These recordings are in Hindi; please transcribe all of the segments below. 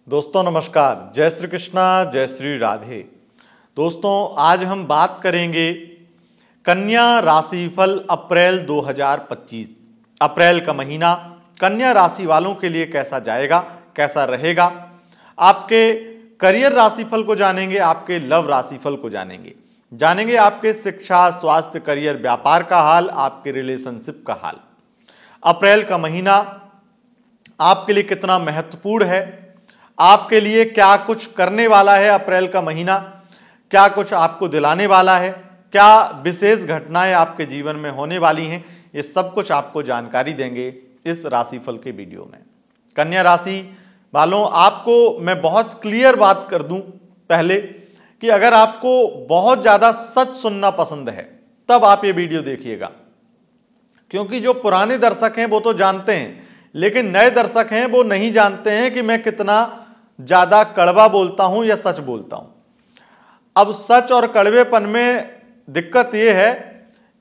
दोस्तों नमस्कार, जय श्री कृष्णा, जय श्री राधे। दोस्तों आज हम बात करेंगे कन्या राशिफल अप्रैल 2025। अप्रैल का महीना कन्या राशि वालों के लिए कैसा जाएगा, कैसा रहेगा। आपके करियर राशिफल को जानेंगे, आपके लव राशिफल को जानेंगे आपके शिक्षा, स्वास्थ्य, करियर, व्यापार का हाल, आपके रिलेशनशिप का हाल। अप्रैल का महीना आपके लिए कितना महत्वपूर्ण है, आपके लिए क्या कुछ करने वाला है, अप्रैल का महीना क्या कुछ आपको दिलाने वाला है, क्या विशेष घटनाएं आपके जीवन में होने वाली हैं, ये सब कुछ आपको जानकारी देंगे इस राशिफल के वीडियो में। कन्या राशि वालों, आपको मैं बहुत क्लियर बात कर दूं पहले कि अगर आपको बहुत ज्यादा सच सुनना पसंद है तब आप ये वीडियो देखिएगा, क्योंकि जो पुराने दर्शक हैं वो तो जानते हैं, लेकिन नए दर्शक हैं वो नहीं जानते हैं कि मैं कितना ज्यादा कड़वा बोलता हूं या सच बोलता हूं। अब सच और कड़वेपन में दिक्कत यह है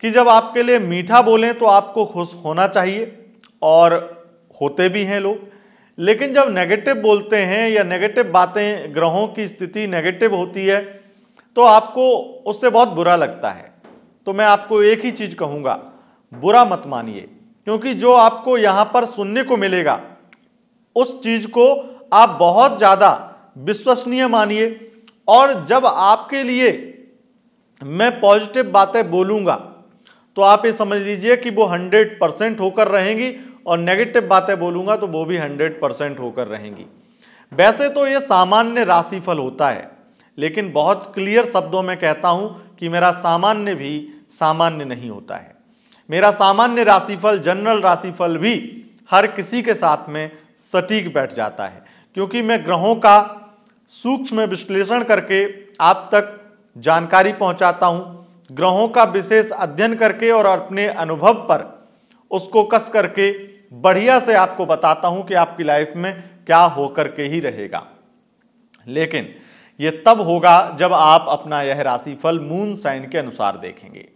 कि जब आपके लिए मीठा बोलें तो आपको खुश होना चाहिए, और होते भी हैं लोग, लेकिन जब नेगेटिव बोलते हैं या नेगेटिव बातें, ग्रहों की स्थिति नेगेटिव होती है तो आपको उससे बहुत बुरा लगता है। तो मैं आपको एक ही चीज कहूंगा, बुरा मत मानिए, क्योंकि जो आपको यहां पर सुनने को मिलेगा उस चीज को आप बहुत ज्यादा विश्वसनीय मानिए। और जब आपके लिए मैं पॉजिटिव बातें बोलूंगा तो आप ये समझ लीजिए कि वो 100% होकर रहेंगी, और नेगेटिव बातें बोलूंगा तो वो भी 100% होकर रहेंगी। वैसे तो ये सामान्य राशिफल होता है, लेकिन बहुत क्लियर शब्दों में कहता हूं कि मेरा सामान्य भी सामान्य नहीं होता है। मेरा सामान्य राशिफल, जनरल राशिफल भी हर किसी के साथ में सटीक बैठ जाता है, क्योंकि मैं ग्रहों का सूक्ष्म विश्लेषण करके आप तक जानकारी पहुंचाता हूं, ग्रहों का विशेष अध्ययन करके और अपने अनुभव पर उसको कस करके बढ़िया से आपको बताता हूं कि आपकी लाइफ में क्या होकर के ही रहेगा। लेकिन यह तब होगा जब आप अपना यह राशिफल मून साइन के अनुसार देखेंगे।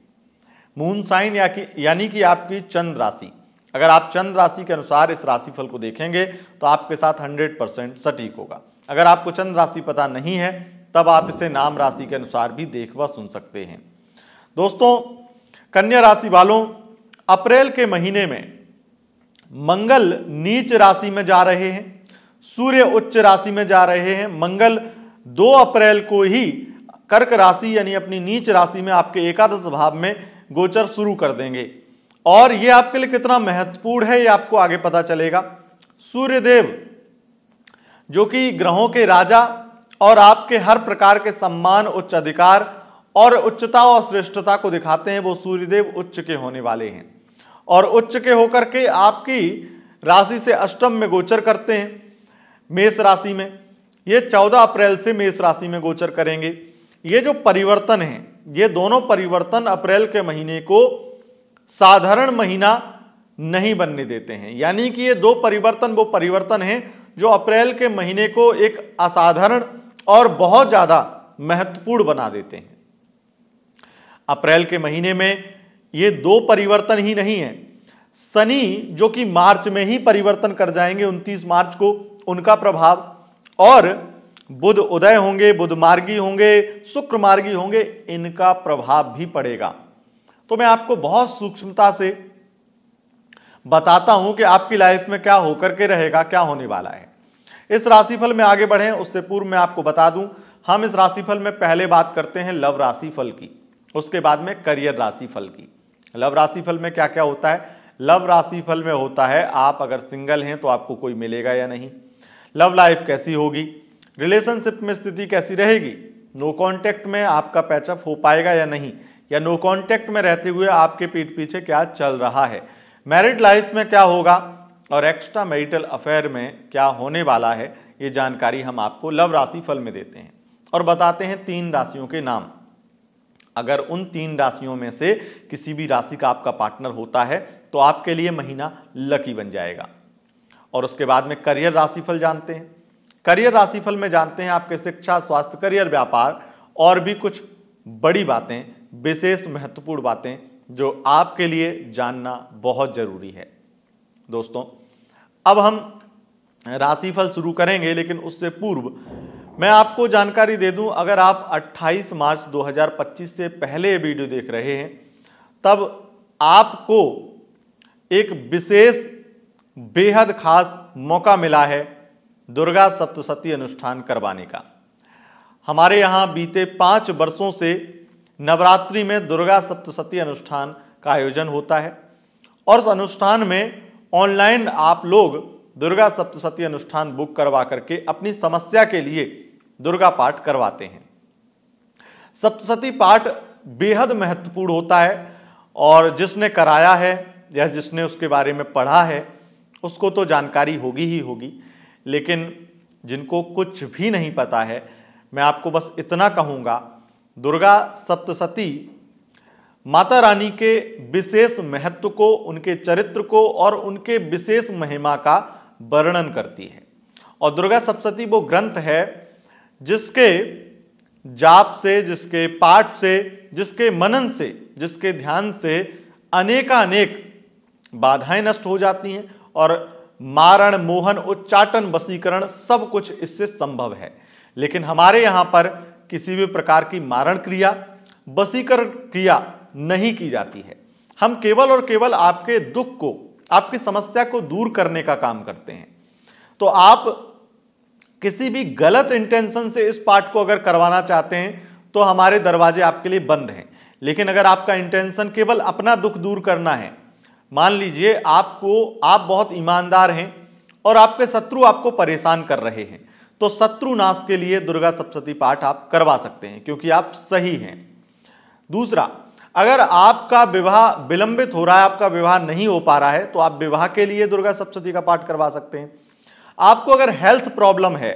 मून साइन यानी कि आपकी चंद्र राशि, अगर आप चंद्र राशि के अनुसार इस राशिफल को देखेंगे तो आपके साथ 100% सटीक होगा। अगर आपको चंद्र राशि पता नहीं है तब आप इसे नाम राशि के अनुसार भी देख व सुन सकते हैं। दोस्तों कन्या राशि वालों, अप्रैल के महीने में मंगल नीच राशि में जा रहे हैं, सूर्य उच्च राशि में जा रहे हैं। मंगल 2 अप्रैल को ही कर्क राशि यानी अपनी नीच राशि में आपके एकादश भाव में गोचर शुरू कर देंगे, और यह आपके लिए कितना महत्वपूर्ण है ये आपको आगे पता चलेगा। सूर्यदेव जो कि ग्रहों के राजा और आपके हर प्रकार के सम्मान, उच्च अधिकार और उच्चता और श्रेष्ठता को दिखाते हैं, वो सूर्यदेव उच्च के होने वाले हैं, और उच्च के होकर के आपकी राशि से अष्टम में गोचर करते हैं, मेष राशि में। ये 14 अप्रैल से मेष राशि में गोचर करेंगे। ये जो परिवर्तन है, ये दोनों परिवर्तन अप्रैल के महीने को साधारण महीना नहीं बनने देते हैं, यानी कि ये 2 परिवर्तन वो परिवर्तन हैं जो अप्रैल के महीने को एक असाधारण और बहुत ज्यादा महत्वपूर्ण बना देते हैं। अप्रैल के महीने में ये 2 परिवर्तन ही नहीं है, शनि जो कि मार्च में ही परिवर्तन कर जाएंगे, 29 मार्च को उनका प्रभाव, और बुध उदय होंगे, बुध मार्गी होंगे, शुक्र मार्गी होंगे, इनका प्रभाव भी पड़ेगा। तो मैं आपको बहुत सूक्ष्मता से बताता हूं कि आपकी लाइफ में क्या होकर के रहेगा, क्या होने वाला है। इस राशिफल में आगे बढ़ें उससे पूर्व मैं आपको बता दूं, हम इस राशिफल में पहले बात करते हैं लव राशिफल की, उसके बाद में करियर राशिफल की। लव राशिफल में क्या क्या होता है? लव राशिफल में होता है आप अगर सिंगल हैं तो आपको कोई मिलेगा या नहीं, लव लाइफ कैसी होगी, रिलेशनशिप में स्थिति कैसी रहेगी, नो कॉन्टेक्ट में आपका पैचअप हो पाएगा या नहीं, या नो कॉन्टेक्ट में रहते हुए आपके पीठ पीछे क्या चल रहा है, मैरिड लाइफ में क्या होगा, और एक्स्ट्रा मैरिटल अफेयर में क्या होने वाला है। ये जानकारी हम आपको लव राशिफल में देते हैं और बताते हैं 3 राशियों के नाम। अगर उन 3 राशियों में से किसी भी राशि का आपका पार्टनर होता है तो आपके लिए महीना लकी बन जाएगा। और उसके बाद में करियर राशिफल जानते हैं। करियर राशिफल में जानते हैं आपके शिक्षा, स्वास्थ्य, करियर, व्यापार और भी कुछ बड़ी बातें, विशेष महत्वपूर्ण बातें जो आपके लिए जानना बहुत जरूरी है। दोस्तों अब हम राशिफल शुरू करेंगे, लेकिन उससे पूर्व मैं आपको जानकारी दे दूं, अगर आप 28 मार्च 2025 से पहले वीडियो देख रहे हैं तब आपको एक विशेष बेहद खास मौका मिला है दुर्गा सप्तशती अनुष्ठान करवाने का। हमारे यहाँ बीते 5 वर्षों से नवरात्रि में दुर्गा सप्तशती अनुष्ठान का आयोजन होता है और उस अनुष्ठान में ऑनलाइन आप लोग दुर्गा सप्तशती अनुष्ठान बुक करवा करके अपनी समस्या के लिए दुर्गा पाठ करवाते हैं। सप्तशती पाठ बेहद महत्वपूर्ण होता है और जिसने कराया है या जिसने उसके बारे में पढ़ा है उसको तो जानकारी होगी ही होगी, लेकिन जिनको कुछ भी नहीं पता है, मैं आपको बस इतना कहूँगा, दुर्गा सप्तशती माता रानी के विशेष महत्व को, उनके चरित्र को और उनके विशेष महिमा का वर्णन करती है। और दुर्गा सप्तशती वो ग्रंथ है जिसके जाप से, जिसके पाठ से, जिसके मनन से, जिसके ध्यान से अनेकानेक बाधाएं नष्ट हो जाती हैं और मारण, मोहन, उच्चाटन, वशीकरण सब कुछ इससे संभव है। लेकिन हमारे यहाँ पर किसी भी प्रकार की मारण क्रिया, वशीकरण क्रिया नहीं की जाती है। हम केवल और केवल आपके दुख को, आपकी समस्या को दूर करने का काम करते हैं। तो आप किसी भी गलत इंटेंशन से इस पाठ को अगर करवाना चाहते हैं तो हमारे दरवाजे आपके लिए बंद हैं। लेकिन अगर आपका इंटेंशन केवल अपना दुख दूर करना है, मान लीजिए आप बहुत ईमानदार हैं और आपके शत्रु आपको परेशान कर रहे हैं, तो शत्रु नाश के लिए दुर्गा सप्तशती पाठ आप करवा सकते हैं क्योंकि आप सही हैं। दूसरा, अगर आपका विवाह विलंबित हो रहा है, आपका विवाह नहीं हो पा रहा है, तो आप विवाह के लिए दुर्गा सप्तशती का पाठ करवा सकते हैं। आपको अगर हेल्थ प्रॉब्लम है,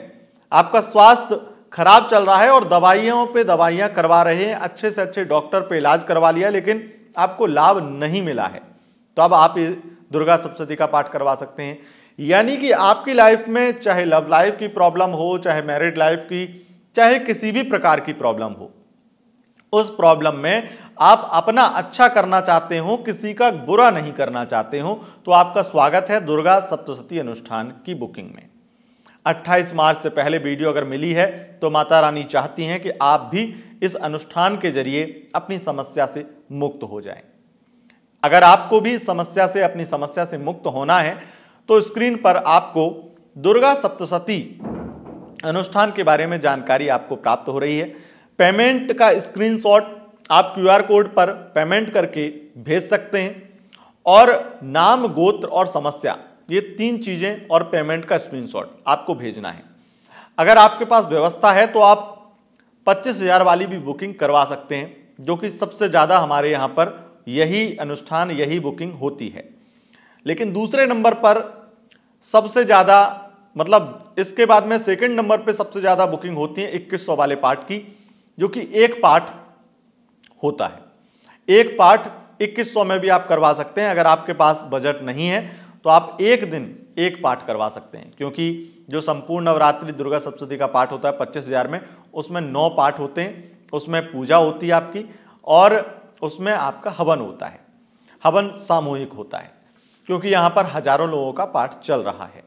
आपका स्वास्थ्य खराब चल रहा है और दवाइयों पे दवाइयां करवा रहे हैं, अच्छे से अच्छे डॉक्टर पे इलाज करवा लिया लेकिन आपको लाभ नहीं मिला है, तो अब आप दुर्गा सप्तशती का पाठ करवा सकते हैं। यानी कि आपकी लाइफ में चाहे लव लाइफ की प्रॉब्लम हो, चाहे मैरिड लाइफ की, चाहे किसी भी प्रकार की प्रॉब्लम हो, उस प्रॉब्लम में आप अपना अच्छा करना चाहते हो, किसी का बुरा नहीं करना चाहते हो, तो आपका स्वागत है दुर्गा सप्तशती अनुष्ठान की बुकिंग में। 28 मार्च से पहले वीडियो अगर मिली है तो माता रानी चाहती हैं कि आप भी इस अनुष्ठान के जरिए अपनी समस्या से मुक्त हो जाएं। अगर आपको भी समस्या से, अपनी समस्या से मुक्त होना है तो स्क्रीन पर आपको दुर्गा सप्तशती अनुष्ठान के बारे में जानकारी आपको प्राप्त हो रही है। पेमेंट का स्क्रीनशॉट आप QR कोड पर पेमेंट करके भेज सकते हैं और नाम, गोत्र और समस्या, ये 3 चीजें और पेमेंट का स्क्रीनशॉट आपको भेजना है। अगर आपके पास व्यवस्था है तो आप 25,000 वाली भी बुकिंग करवा सकते हैं, जो कि सबसे ज़्यादा हमारे यहाँ पर यही अनुष्ठान, यही बुकिंग होती है। लेकिन दूसरे नंबर पर सबसे ज़्यादा, मतलब इसके बाद में सेकंड नंबर पे सबसे ज़्यादा बुकिंग होती है 2100 वाले पाठ की, जो कि एक पाठ होता है। एक पाठ 2100 में भी आप करवा सकते हैं। अगर आपके पास बजट नहीं है तो आप एक दिन एक पाठ करवा सकते हैं, क्योंकि जो संपूर्ण नवरात्रि दुर्गा सप्तशती का पाठ होता है 25,000 में, उसमें 9 पाठ होते हैं, उसमें पूजा होती है आपकी और उसमें आपका हवन होता है। हवन सामूहिक होता है क्योंकि यहाँ पर हजारों लोगों का पाठ चल रहा है।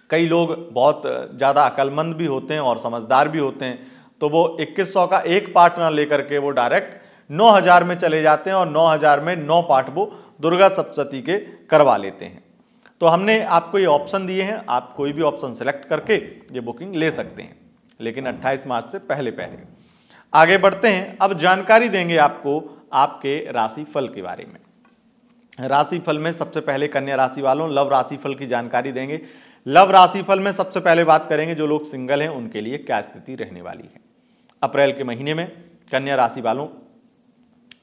कई लोग बहुत ज़्यादा अक्लमंद भी होते हैं और समझदार भी होते हैं, तो वो 2100 का एक पाठ ना लेकर के वो डायरेक्ट 9000 में चले जाते हैं और 9000 में 9 पाठ वो दुर्गा सप्तशती के करवा लेते हैं। तो हमने आपको ये ऑप्शन दिए हैं, आप कोई भी ऑप्शन सेलेक्ट करके ये बुकिंग ले सकते हैं, लेकिन 28 मार्च से पहले आगे बढ़ते हैं। अब जानकारी देंगे आपको आपके राशिफल के बारे में। राशिफल में सबसे पहले कन्या राशि वालों लव राशिफल की जानकारी देंगे। लव राशिफल में सबसे पहले बात करेंगे जो लोग सिंगल हैं उनके लिए क्या स्थिति रहने वाली है। अप्रैल के महीने में कन्या राशि वालों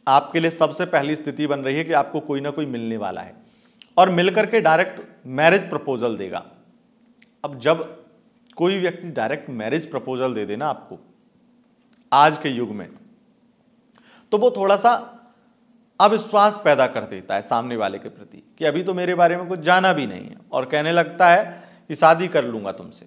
आपके लिए सबसे पहली स्थिति बन रही है कि आपको कोई ना कोई मिलने वाला है और मिलकर के डायरेक्ट मैरिज प्रपोजल देगा। अब जब कोई व्यक्ति डायरेक्ट मैरिज प्रपोजल दे देना आपको आज के युग में, तो वो थोड़ा सा अविश्वास पैदा कर देता है सामने वाले के प्रति कि अभी तो मेरे बारे में कुछ जाना भी नहीं है, और कहने लगता है कि शादी कर लूंगा तुमसे,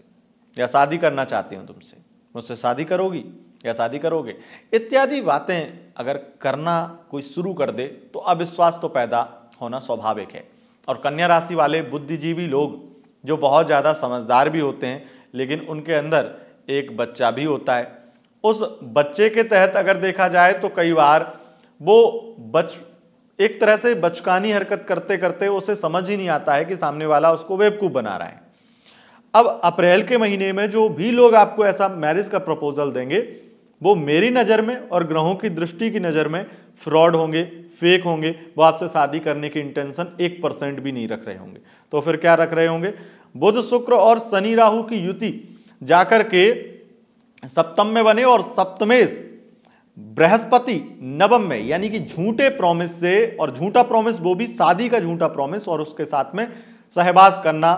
या शादी करना चाहती हूं तुमसे, मुझसे शादी करोगी या शादी करोगे, इत्यादि बातें अगर करना कोई शुरू कर दे तो अविश्वास तो पैदा होना स्वाभाविक है। और कन्या राशि वाले बुद्धिजीवी लोग जो बहुत ज़्यादा समझदार भी होते हैं, लेकिन उनके अंदर एक बच्चा भी होता है। उस बच्चे के तहत अगर देखा जाए तो कई बार वो एक तरह से बचकानी हरकत करते करते उसे समझ ही नहीं आता है कि सामने वाला उसको बेवकूफ़ बना रहा है। अब अप्रैल के महीने में जो भी लोग आपको ऐसा मैरिज का प्रपोजल देंगे, वो मेरी नज़र में और ग्रहों की दृष्टि की नज़र में फ्रॉड होंगे, फेक होंगे। वो आपसे शादी करने की इंटेंशन 1% भी नहीं रख रहे होंगे। तो फिर क्या रख रहे होंगे? बुध शुक्र और शनि राहु की युति जाकर के सप्तम में बने और सप्तमेश बृहस्पति नवम में, यानी कि झूठे प्रॉमिस से, और झूठा प्रॉमिस वो भी शादी का झूठा प्रॉमिस, और उसके साथ में सहवास करना,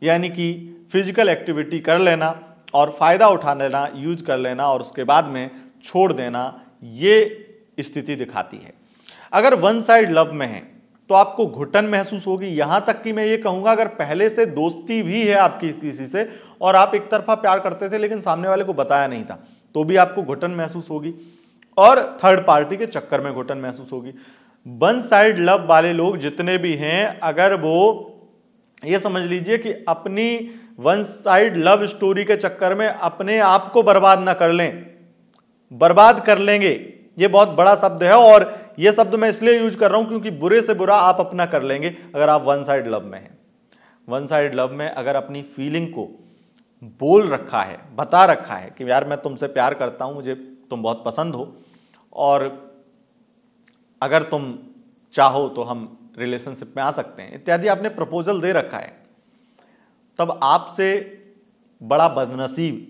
यानी कि फिजिकल एक्टिविटी कर लेना और फायदा उठा लेना, यूज कर लेना और उसके बाद में छोड़ देना, ये स्थिति दिखाती है। अगर वन साइड लव में है तो आपको घुटन महसूस होगी। यहां तक कि मैं ये कहूंगा, अगर पहले से दोस्ती भी है आपकी किसी से और आप एक तरफा प्यार करते थे लेकिन सामने वाले को बताया नहीं था, तो भी आपको घुटन महसूस होगी और थर्ड पार्टी के चक्कर में घुटन महसूस होगी। वन साइड लव वाले लोग जितने भी हैं, अगर वो ये समझ लीजिए कि अपनी वन साइड लव स्टोरी के चक्कर में अपने आप को बर्बाद ना कर लें, बर्बाद कर लेंगे। ये बहुत बड़ा शब्द है और ये शब्द मैं इसलिए यूज कर रहा हूं क्योंकि बुरे से बुरा आप अपना कर लेंगे अगर आप वन साइड लव में हैं। वन साइड लव में अगर अपनी फीलिंग को बोल रखा है, बता रखा है कि यार मैं तुमसे प्यार करता हूं, मुझे तुम बहुत पसंद हो और अगर तुम चाहो तो हम रिलेशनशिप में आ सकते हैं इत्यादि, आपने प्रपोजल दे रखा है, तब आपसे बड़ा बदनसीब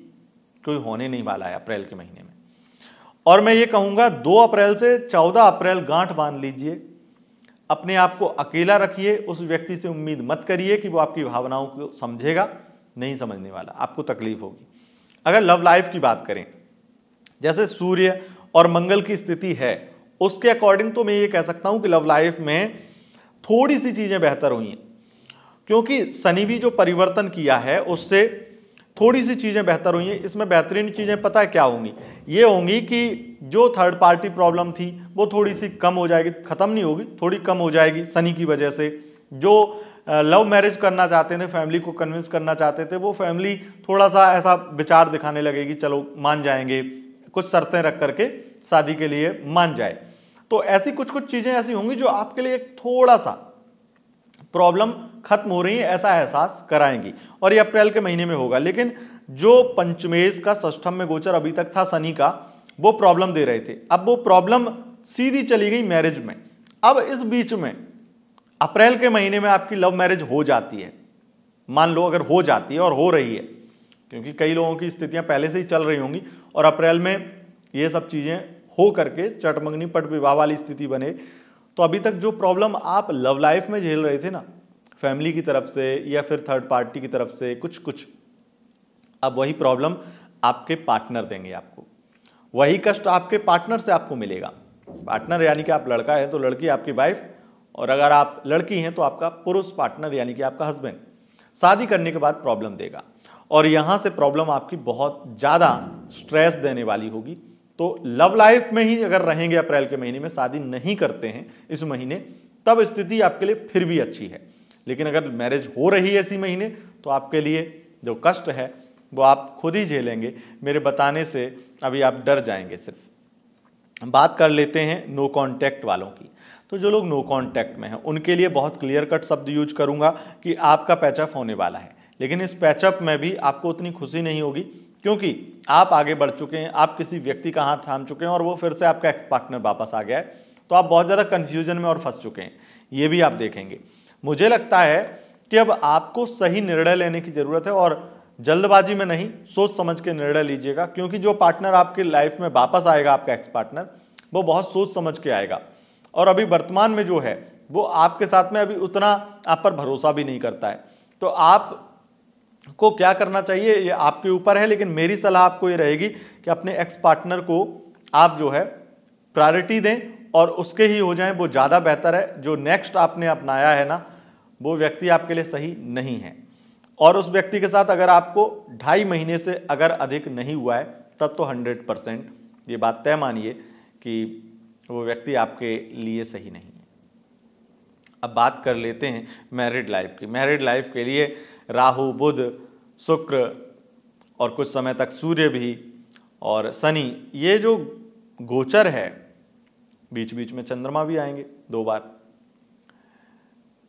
कोई होने नहीं वाला है अप्रैल के महीने में। और मैं ये कहूंगा 2 अप्रैल से 14 अप्रैल गांठ बांध लीजिए, अपने आप को अकेला रखिए, उस व्यक्ति से उम्मीद मत करिए कि वो आपकी भावनाओं को समझेगा, नहीं समझने वाला, आपको तकलीफ होगी। अगर लव लाइफ की बात करें, जैसे सूर्य और मंगल की स्थिति है उसके अकॉर्डिंग तो मैं ये कह सकता हूं कि लव लाइफ में थोड़ी सी चीजें बेहतर हुई हैं, क्योंकि शनि भी जो परिवर्तन किया है उससे थोड़ी सी चीजें बेहतर हुई हैं। इसमें बेहतरीन चीजें पता है क्या होंगी? ये होंगी कि जो थर्ड पार्टी प्रॉब्लम थी वो थोड़ी सी कम हो जाएगी, खत्म नहीं होगी, थोड़ी कम हो जाएगी शनि की वजह से। जो लव मैरिज करना चाहते थे, फैमिली को कन्विंस करना चाहते थे, वो फैमिली थोड़ा सा ऐसा विचार दिखाने लगेगी, चलो मान जाएंगे, कुछ शर्तें रख करके शादी के लिए मान जाए। तो ऐसी कुछ कुछ चीजें ऐसी होंगी जो आपके लिए थोड़ा सा प्रॉब्लम खत्म हो रही है ऐसा एहसास कराएंगी, और ये अप्रैल के महीने में होगा। लेकिन जो पंचमेश का षष्ठम में गोचर अभी तक था शनि का, वो प्रॉब्लम दे रहे थे, अब वो प्रॉब्लम सीधी चली गई मैरिज में। अब इस बीच में अप्रैल के महीने में आपकी लव मैरिज हो जाती है, मान लो अगर हो जाती है और हो रही है, क्योंकि कई लोगों की स्थितियां पहले से ही चल रही होंगी और अप्रैल में ये सब चीजें हो करके चटमंगनी पट विवाह वाली स्थिति बने, तो अभी तक जो प्रॉब्लम आप लव लाइफ में झेल रहे थे ना, फैमिली की तरफ से या फिर थर्ड पार्टी की तरफ से कुछ कुछ, अब वही प्रॉब्लम आपके पार्टनर देंगे आपको, वही कष्ट आपके पार्टनर से आपको मिलेगा। पार्टनर यानी कि आप लड़का है तो लड़की आपकी वाइफ, और अगर आप लड़की हैं तो आपका पुरुष पार्टनर यानी कि आपका हस्बैंड शादी करने के बाद प्रॉब्लम देगा, और यहां से प्रॉब्लम आपकी बहुत ज्यादा स्ट्रेस देने वाली होगी। तो लव लाइफ में ही अगर रहेंगे अप्रैल के महीने में, शादी नहीं करते हैं इस महीने, तब स्थिति आपके लिए फिर भी अच्छी है। लेकिन अगर मैरिज हो रही है इसी महीने तो आपके लिए जो कष्ट है वो आप खुद ही झेलेंगे, मेरे बताने से अभी आप डर जाएंगे। सिर्फ बात कर लेते हैं नो कॉन्टैक्ट वालों की। तो जो लोग नो कॉन्टैक्ट में हैं उनके लिए बहुत क्लियर कट शब्द यूज करूंगा कि आपका पैचअप होने वाला है, लेकिन इस पैचअप में भी आपको उतनी खुशी नहीं होगी, क्योंकि आप आगे बढ़ चुके हैं, आप किसी व्यक्ति का हाथ थाम चुके हैं और वो फिर से आपका एक्स पार्टनर वापस आ गया है, तो आप बहुत ज़्यादा कन्फ्यूजन में और फंस चुके हैं, ये भी आप देखेंगे। मुझे लगता है कि अब आपको सही निर्णय लेने की ज़रूरत है, और जल्दबाजी में नहीं, सोच समझ के निर्णय लीजिएगा, क्योंकि जो पार्टनर आपके लाइफ में वापस आएगा, आपका एक्स पार्टनर, वो बहुत सोच समझ के आएगा, और अभी वर्तमान में जो है वो आपके साथ में अभी उतना आप पर भरोसा भी नहीं करता है। तो आप को क्या करना चाहिए ये आपके ऊपर है, लेकिन मेरी सलाह आपको ये रहेगी कि अपने एक्स पार्टनर को आप जो है प्रायोरिटी दें और उसके ही हो जाएं, वो ज़्यादा बेहतर है। जो नेक्स्ट आपने अपनाया है ना, वो व्यक्ति आपके लिए सही नहीं है, और उस व्यक्ति के साथ अगर आपको 2.5 महीने से अगर अधिक नहीं हुआ है तब तो 100% ये बात तय मानिए कि वो व्यक्ति आपके लिए सही नहीं है। अब बात कर लेते हैं मैरिड लाइफ की। मैरिड लाइफ के लिए राहु, बुध, शुक्र और कुछ समय तक सूर्य भी और शनि, ये जो गोचर है, बीच बीच में चंद्रमा भी आएंगे 2 बार।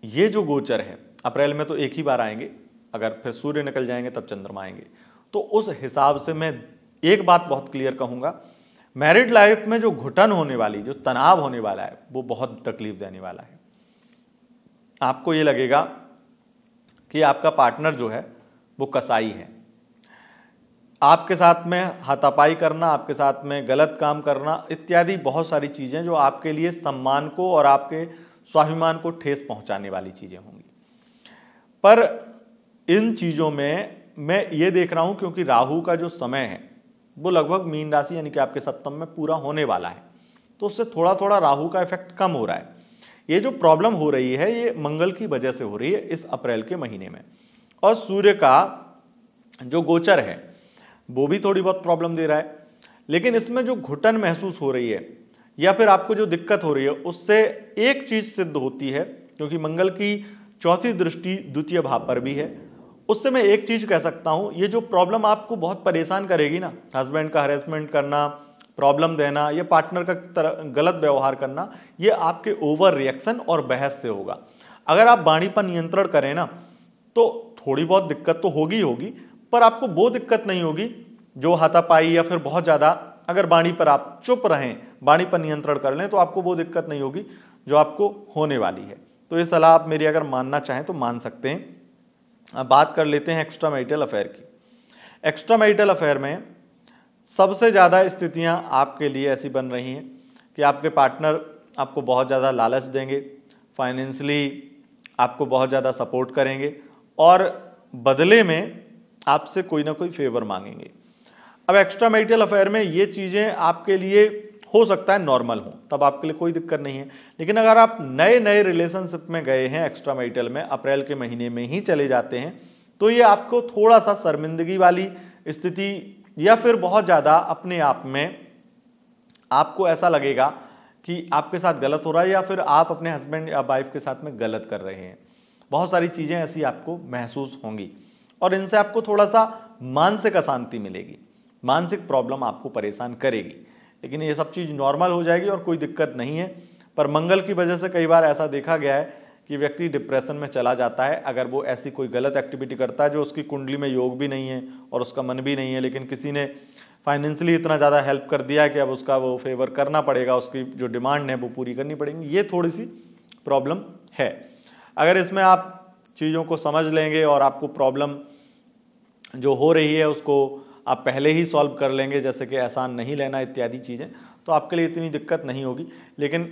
ये जो गोचर है अप्रैल में तो एक ही बार आएंगे, अगर फिर सूर्य निकल जाएंगे तब चंद्रमा आएंगे। तो उस हिसाब से मैं एक बात बहुत क्लियर कहूंगा, मैरिड लाइफ में जो घुटन होने वाली, जो तनाव होने वाला है, वो बहुत तकलीफ देने वाला है। आपको ये लगेगा कि आपका पार्टनर जो है वो कसाई है, आपके साथ में हाथापाई करना, आपके साथ में गलत काम करना इत्यादि बहुत सारी चीजें जो आपके लिए सम्मान को और आपके स्वाभिमान को ठेस पहुंचाने वाली चीजें होंगी। पर इन चीजों में मैं ये देख रहा हूं, क्योंकि राहु का जो समय है वो लगभग मीन राशि यानी कि आपके सप्तम में पूरा होने वाला है, तो उससे थोड़ा थोड़ा राहु का इफेक्ट कम हो रहा है। ये जो प्रॉब्लम हो रही है ये मंगल की वजह से हो रही है इस अप्रैल के महीने में, और सूर्य का जो गोचर है वो भी थोड़ी बहुत प्रॉब्लम दे रहा है। लेकिन इसमें जो घुटन महसूस हो रही है या फिर आपको जो दिक्कत हो रही है, उससे एक चीज सिद्ध होती है, क्योंकि मंगल की चौथी दृष्टि द्वितीय भाव पर भी है, उससे मैं एक चीज कह सकता हूं, ये जो प्रॉब्लम आपको बहुत परेशान करेगी ना, हस्बैंड का हरेसमेंट करना, प्रॉब्लम देना या पार्टनर का गलत व्यवहार करना, ये आपके ओवर रिएक्शन और बहस से होगा। अगर आप वाणी पर नियंत्रण करें ना तो थोड़ी बहुत दिक्कत तो होगी होगी, पर आपको वो दिक्कत नहीं होगी जो हाथापाई या फिर बहुत ज्यादा, अगर वाणी पर आप चुप रहें, वाणी पर नियंत्रण कर लें, तो आपको वो दिक्कत नहीं होगी जो आपको होने वाली है। तो ये सलाह आप मेरी अगर मानना चाहें तो मान सकते हैं। अब बात कर लेते हैं एक्स्ट्रा मैरिटल अफेयर की। एक्स्ट्रा मैरिटल अफेयर में सबसे ज़्यादा स्थितियां आपके लिए ऐसी बन रही हैं कि आपके पार्टनर आपको बहुत ज़्यादा लालच देंगे, फाइनेंशियली आपको बहुत ज़्यादा सपोर्ट करेंगे और बदले में आपसे कोई ना कोई फेवर मांगेंगे। अब एक्स्ट्रा मैरिटल अफेयर में ये चीज़ें आपके लिए हो सकता है नॉर्मल हो, तब आपके लिए कोई दिक्कत नहीं है। लेकिन अगर आप नए नए रिलेशनशिप में गए हैं एक्स्ट्रा मैरिटल में, अप्रैल के महीने में ही चले जाते हैं, तो ये आपको थोड़ा सा शर्मिंदगी वाली स्थिति या फिर बहुत ज़्यादा अपने आप में आपको ऐसा लगेगा कि आपके साथ गलत हो रहा है या फिर आप अपने हस्बैंड या वाइफ के साथ में गलत कर रहे हैं। बहुत सारी चीज़ें ऐसी आपको महसूस होंगी और इनसे आपको थोड़ा सा मानसिक अशांति मिलेगी, मानसिक प्रॉब्लम आपको परेशान करेगी। लेकिन ये सब चीज़ नॉर्मल हो जाएगी और कोई दिक्कत नहीं है। पर मंगल की वजह से कई बार ऐसा देखा गया है कि व्यक्ति डिप्रेशन में चला जाता है अगर वो ऐसी कोई गलत एक्टिविटी करता है जो उसकी कुंडली में योग भी नहीं है और उसका मन भी नहीं है, लेकिन किसी ने फाइनेंशियली इतना ज़्यादा हेल्प कर दिया है कि अब उसका वो फेवर करना पड़ेगा, उसकी जो डिमांड है वो पूरी करनी पड़ेगी। ये थोड़ी सी प्रॉब्लम है। अगर इसमें आप चीज़ों को समझ लेंगे और आपको प्रॉब्लम जो हो रही है उसको आप पहले ही सॉल्व कर लेंगे, जैसे कि एहसान नहीं लेना इत्यादि चीज़ें, तो आपके लिए इतनी दिक्कत नहीं होगी। लेकिन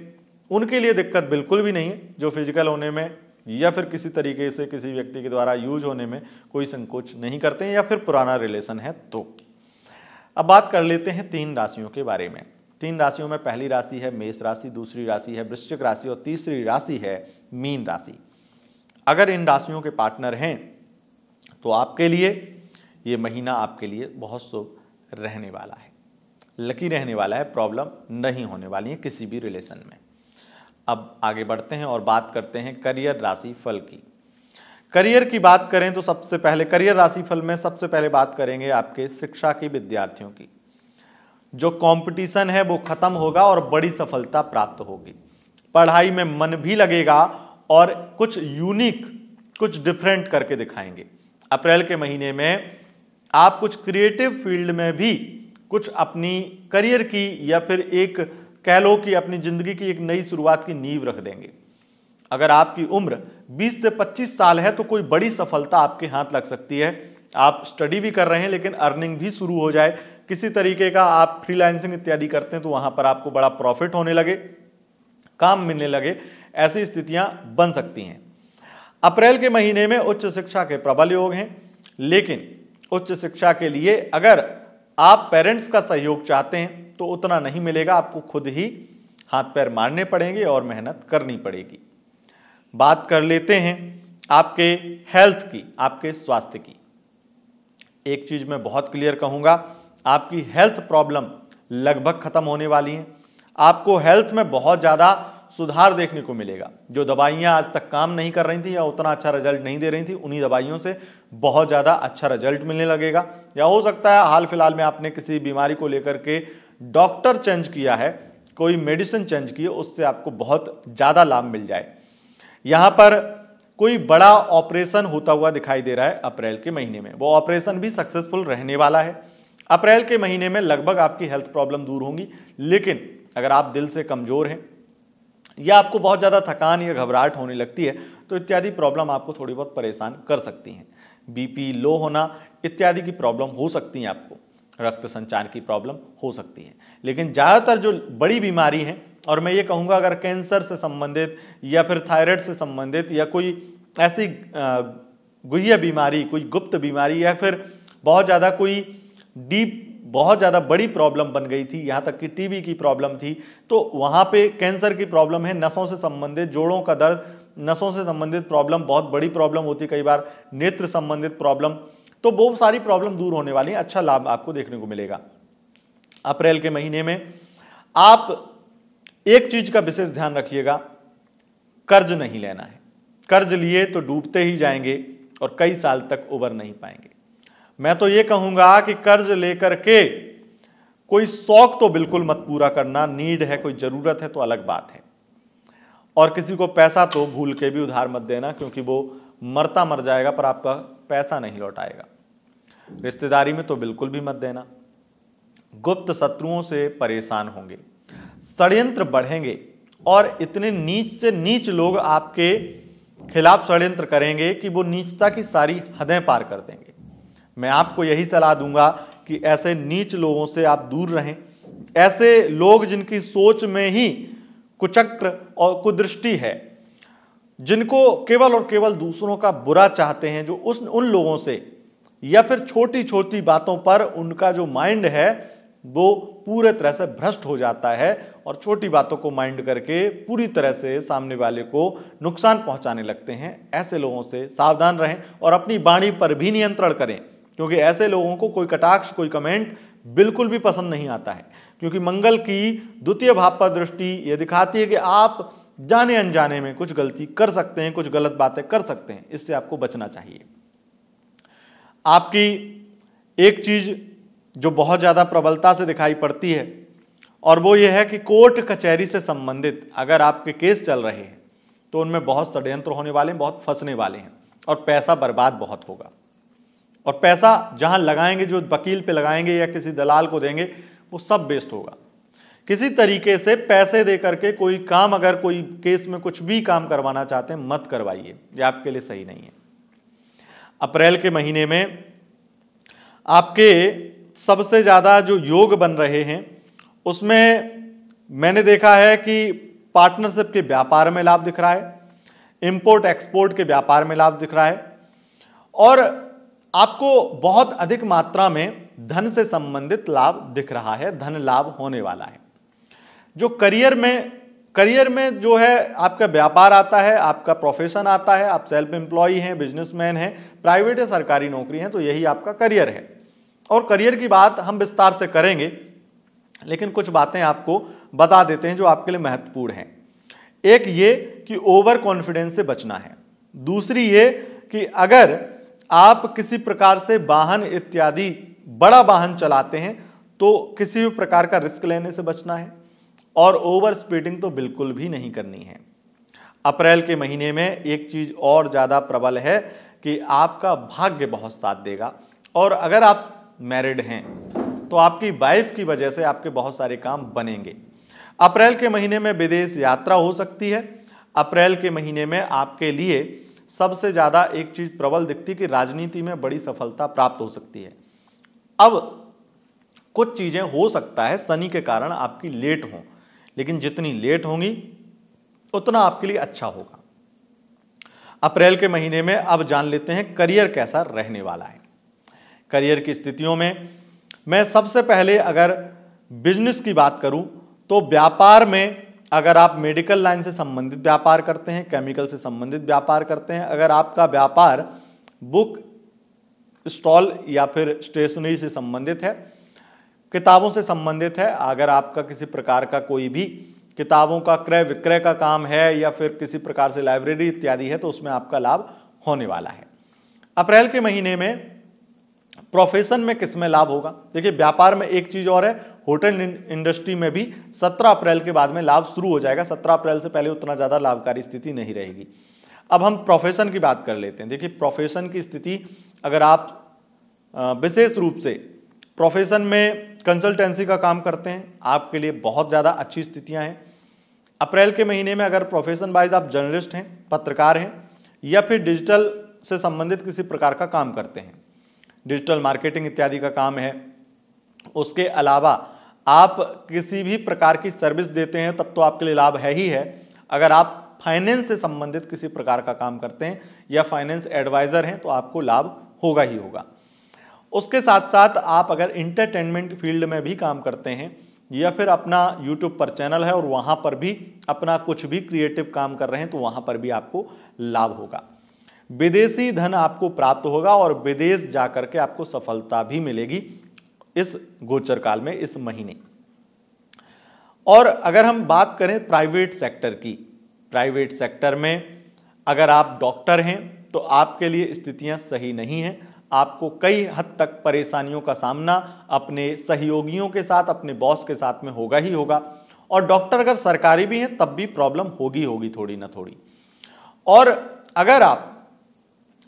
उनके लिए दिक्कत बिल्कुल भी नहीं है जो फिजिकल होने में या फिर किसी तरीके से किसी व्यक्ति के द्वारा यूज होने में कोई संकोच नहीं करते हैं या फिर पुराना रिलेशन है। तो अब बात कर लेते हैं 3 राशियों के बारे में। 3 राशियों में पहली राशि है मेष राशि, दूसरी राशि है वृश्चिक राशि और तीसरी राशि है मीन राशि। अगर इन राशियों के पार्टनर हैं तो आपके लिए ये महीना आपके लिए बहुत शुभ रहने वाला है, लकी रहने वाला है, प्रॉब्लम नहीं होने वाली है किसी भी रिलेशन में। अब आगे बढ़ते हैं और बात करते हैं करियर राशि फल की। करियर की बात करें तो सबसे पहले करियर राशि फल में सबसे पहले बात करेंगे आपके शिक्षा के विद्यार्थियों की। जो कंपटीशन है वो खत्म होगा और बड़ी सफलता प्राप्त होगी। पढ़ाई में मन भी लगेगा और कुछ यूनिक, कुछ डिफरेंट करके दिखाएंगे। अप्रैल के महीने में आप कुछ क्रिएटिव फील्ड में भी कुछ अपनी करियर की या फिर एक कह लो कि अपनी जिंदगी की एक नई शुरुआत की नींव रख देंगे। अगर आपकी उम्र 20 से 25 साल है तो कोई बड़ी सफलता आपके हाथ लग सकती है। आप स्टडी भी कर रहे हैं लेकिन अर्निंग भी शुरू हो जाए, किसी तरीके का आप फ्रीलांसिंग इत्यादि करते हैं तो वहां पर आपको बड़ा प्रॉफिट होने लगे, काम मिलने लगे, ऐसी स्थितियां बन सकती हैं। अप्रैल के महीने में उच्च शिक्षा के प्रबल योग हैं, लेकिन उच्च शिक्षा के लिए अगर आप पेरेंट्स का सहयोग चाहते हैं तो उतना नहीं मिलेगा, आपको खुद ही हाथ पैर मारने पड़ेंगे और मेहनत करनी पड़ेगी। बात कर लेते हैं आपके हेल्थ की, आपके स्वास्थ्य की। एक चीज मैं बहुत क्लियर कहूंगा, आपकी हेल्थ प्रॉब्लम लगभग खत्म होने वाली है। आपको हेल्थ में बहुत ज्यादा सुधार देखने को मिलेगा। जो दवाइयां आज तक काम नहीं कर रही थी या उतना अच्छा रिजल्ट नहीं दे रही थी, उन्हीं दवाइयों से बहुत ज़्यादा अच्छा रिजल्ट मिलने लगेगा। या हो सकता है हाल फिलहाल में आपने किसी बीमारी को लेकर के डॉक्टर चेंज किया है, कोई मेडिसिन चेंज की है, उससे आपको बहुत ज़्यादा लाभ मिल जाए। यहाँ पर कोई बड़ा ऑपरेशन होता हुआ दिखाई दे रहा है अप्रैल के महीने में, वो ऑपरेशन भी सक्सेसफुल रहने वाला है। अप्रैल के महीने में लगभग आपकी हेल्थ प्रॉब्लम दूर होंगी, लेकिन अगर आप दिल से कमज़ोर हैं या आपको बहुत ज़्यादा थकान या घबराहट होने लगती है तो इत्यादि प्रॉब्लम आपको थोड़ी बहुत परेशान कर सकती हैं। बीपी लो होना इत्यादि की प्रॉब्लम हो सकती हैं, आपको रक्त संचार की प्रॉब्लम हो सकती है। लेकिन ज़्यादातर जो बड़ी बीमारी हैं, और मैं ये कहूँगा अगर कैंसर से संबंधित या फिर थायराइड से संबंधित या कोई ऐसी गुह्य बीमारी, कोई गुप्त बीमारी या फिर बहुत ज़्यादा कोई डीप बहुत ज़्यादा बड़ी प्रॉब्लम बन गई थी, यहाँ तक कि टीबी की प्रॉब्लम थी, तो वहाँ पे कैंसर की प्रॉब्लम है, नसों से संबंधित, जोड़ों का दर्द, नसों से संबंधित प्रॉब्लम बहुत बड़ी प्रॉब्लम होती, कई बार नेत्र संबंधित प्रॉब्लम, तो वो सारी प्रॉब्लम दूर होने वाली है। अच्छा लाभ आपको देखने को मिलेगा। अप्रैल के महीने में आप एक चीज का विशेष ध्यान रखिएगा, कर्ज नहीं लेना है। कर्ज लिए तो डूबते ही जाएंगे और कई साल तक उबर नहीं पाएंगे। मैं तो ये कहूंगा कि कर्ज लेकर के कोई शौक तो बिल्कुल मत पूरा करना, नीड है, कोई जरूरत है तो अलग बात है। और किसी को पैसा तो भूल के भी उधार मत देना, क्योंकि वो मरता मर जाएगा पर आपका पैसा नहीं लौटाएगा। रिश्तेदारी में तो बिल्कुल भी मत देना। गुप्त शत्रुओं से परेशान होंगे, षड्यंत्र बढ़ेंगे और इतने नीच से नीच लोग आपके खिलाफ षड्यंत्र करेंगे कि वो नीचता की सारी हदें पार कर देंगे। मैं आपको यही सलाह दूंगा कि ऐसे नीच लोगों से आप दूर रहें। ऐसे लोग जिनकी सोच में ही कुचक्र और कुदृष्टि है, जिनको केवल और केवल दूसरों का बुरा चाहते हैं, जो उन लोगों से या फिर छोटी छोटी बातों पर उनका जो माइंड है वो पूरे तरह से भ्रष्ट हो जाता है और छोटी बातों को माइंड करके पूरी तरह से सामने वाले को नुकसान पहुंचाने लगते हैं। ऐसे लोगों से सावधान रहें और अपनी वाणी पर भी नियंत्रण करें, क्योंकि ऐसे लोगों को कोई कटाक्ष, कोई कमेंट बिल्कुल भी पसंद नहीं आता है। क्योंकि मंगल की द्वितीय भाव पर दृष्टि ये दिखाती है कि आप जाने अनजाने में कुछ गलती कर सकते हैं, कुछ गलत बातें कर सकते हैं। इससे आपको बचना चाहिए। आपकी एक चीज जो बहुत ज्यादा प्रबलता से दिखाई पड़ती है और वो ये है कि कोर्ट कचहरी से संबंधित अगर आपके केस चल रहे हैं तो उनमें बहुत षड्यंत्र होने वाले हैं, बहुत फंसने वाले हैं और पैसा बर्बाद बहुत होगा। और पैसा जहां लगाएंगे, जो वकील पे लगाएंगे या किसी दलाल को देंगे, वो सब वेस्ट होगा। किसी तरीके से पैसे दे करके कोई काम, अगर कोई केस में कुछ भी काम करवाना चाहते हैं मत करवाइए, ये आपके लिए सही नहीं है। अप्रैल के महीने में आपके सबसे ज्यादा जो योग बन रहे हैं उसमें मैंने देखा है कि पार्टनरशिप के व्यापार में लाभ दिख रहा है, इंपोर्ट एक्सपोर्ट के व्यापार में लाभ दिख रहा है और आपको बहुत अधिक मात्रा में धन से संबंधित लाभ दिख रहा है, धन लाभ होने वाला है। जो करियर में जो है आपका व्यापार आता है, आपका प्रोफेशन आता है, आप सेल्फ एम्प्लॉय हैं, बिजनेसमैन हैं, प्राइवेट या सरकारी नौकरी है, तो यही आपका करियर है। और करियर की बात हम विस्तार से करेंगे, लेकिन कुछ बातें आपको बता देते हैं जो आपके लिए महत्वपूर्ण हैं। एक ये कि ओवर कॉन्फिडेंस से बचना है। दूसरी ये कि अगर आप किसी प्रकार से वाहन इत्यादि बड़ा वाहन चलाते हैं तो किसी भी प्रकार का रिस्क लेने से बचना है और ओवर स्पीडिंग तो बिल्कुल भी नहीं करनी है। अप्रैल के महीने में एक चीज और ज्यादा प्रबल है कि आपका भाग्य बहुत साथ देगा और अगर आप मैरिड हैं तो आपकी वाइफ की वजह से आपके बहुत सारे काम बनेंगे। अप्रैल के महीने में विदेश यात्रा हो सकती है। अप्रैल के महीने में आपके लिए सबसे ज्यादा एक चीज प्रबल दिखती कि राजनीति में बड़ी सफलता प्राप्त हो सकती है। अब कुछ चीजें हो सकता है शनि के कारण आपकी लेट हों, लेकिन जितनी लेट होंगी उतना आपके लिए अच्छा होगा। अप्रैल के महीने में अब जान लेते हैं करियर कैसा रहने वाला है। करियर की स्थितियों में मैं सबसे पहले अगर बिजनेस की बात करूं तो व्यापार में अगर आप मेडिकल लाइन से संबंधित व्यापार करते हैं, केमिकल से संबंधित व्यापार करते हैं, अगर आपका व्यापार बुक स्टॉल या फिर स्टेशनरी से संबंधित है, किताबों से संबंधित है, अगर आपका किसी प्रकार का कोई भी किताबों का क्रय विक्रय का काम है या फिर किसी प्रकार से लाइब्रेरी इत्यादि है तो उसमें आपका लाभ होने वाला है। अप्रैल के महीने में प्रोफेशन में किसमें लाभ होगा? देखिए, व्यापार में एक चीज और है, होटल इंडस्ट्री में भी 17 अप्रैल के बाद में लाभ शुरू हो जाएगा। 17 अप्रैल से पहले उतना ज्यादा लाभकारी स्थिति नहीं रहेगी। अब हम प्रोफेशन की बात कर लेते हैं। देखिए, प्रोफेशन की स्थिति, अगर आप विशेष रूप से प्रोफेशन में कंसल्टेंसी का काम करते हैं, आपके लिए बहुत ज़्यादा अच्छी स्थितियां हैं। अप्रैल के महीने में अगर प्रोफेशन वाइज आप जर्नलिस्ट हैं, पत्रकार हैं या फिर डिजिटल से संबंधित किसी प्रकार का काम करते हैं, डिजिटल मार्केटिंग इत्यादि का काम है, उसके अलावा आप किसी भी प्रकार की सर्विस देते हैं, तब तो आपके लिए लाभ है ही है। अगर आप फाइनेंस से संबंधित किसी प्रकार का काम करते हैं या फाइनेंस एडवाइजर हैं तो आपको लाभ होगा ही होगा। उसके साथ साथ आप अगर इंटरटेनमेंट फील्ड में भी काम करते हैं या फिर अपना यूट्यूब पर चैनल है और वहां पर भी अपना कुछ भी क्रिएटिव काम कर रहे हैं तो वहां पर भी आपको लाभ होगा। विदेशी धन आपको प्राप्त होगा और विदेश जाकर के आपको सफलता भी मिलेगी इस गोचर काल में, इस महीने। और अगर हम बात करें प्राइवेट सेक्टर की, प्राइवेट सेक्टर में अगर आप डॉक्टर हैं तो आपके लिए स्थितियां सही नहीं हैं। आपको कई हद तक परेशानियों का सामना अपने सहयोगियों के साथ, अपने बॉस के साथ में होगा ही होगा। और डॉक्टर अगर सरकारी भी हैं तब भी प्रॉब्लम होगी थोड़ी ना थोड़ी। और अगर आप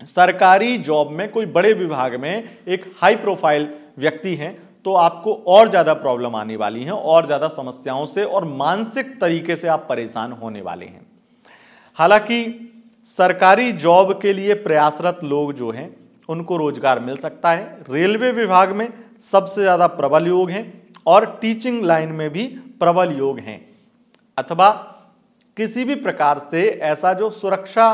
सरकारी जॉब में कोई बड़े विभाग में एक हाई प्रोफाइल व्यक्ति हैं तो आपको और ज्यादा प्रॉब्लम आने वाली है, और ज्यादा समस्याओं से और मानसिक तरीके से आप परेशान होने वाले हैं। हालांकि सरकारी जॉब के लिए प्रयासरत लोग जो हैं उनको रोजगार मिल सकता है। रेलवे विभाग में सबसे ज्यादा प्रबल योग हैं और टीचिंग लाइन में भी प्रबल योग हैं, अथवा किसी भी प्रकार से ऐसा जो सुरक्षा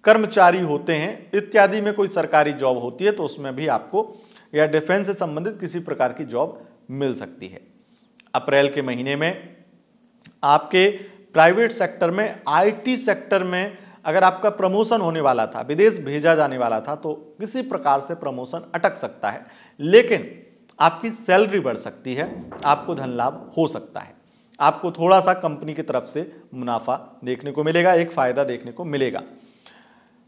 कर्मचारी होते हैं इत्यादि में कोई सरकारी जॉब होती है तो उसमें भी आपको, या डिफेंस से संबंधित किसी प्रकार की जॉब मिल सकती है। अप्रैल के महीने में आपके प्राइवेट सेक्टर में, आईटी सेक्टर में अगर आपका प्रमोशन होने वाला था, विदेश भेजा जाने वाला था, तो किसी प्रकार से प्रमोशन अटक सकता है, लेकिन आपकी सैलरी बढ़ सकती है, आपको धन लाभ हो सकता है, आपको थोड़ा सा कंपनी की तरफ से मुनाफा देखने को मिलेगा, एक फायदा देखने को मिलेगा।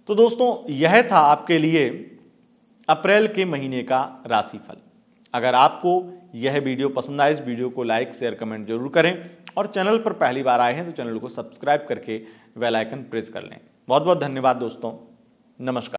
तो दोस्तों, यह था आपके लिए अप्रैल के महीने का राशिफल। अगर आपको यह वीडियो पसंद आए, इस वीडियो को लाइक शेयर कमेंट जरूर करें और चैनल पर पहली बार आए हैं तो चैनल को सब्सक्राइब करके बेल आइकन प्रेस कर लें। बहुत बहुत धन्यवाद दोस्तों, नमस्कार।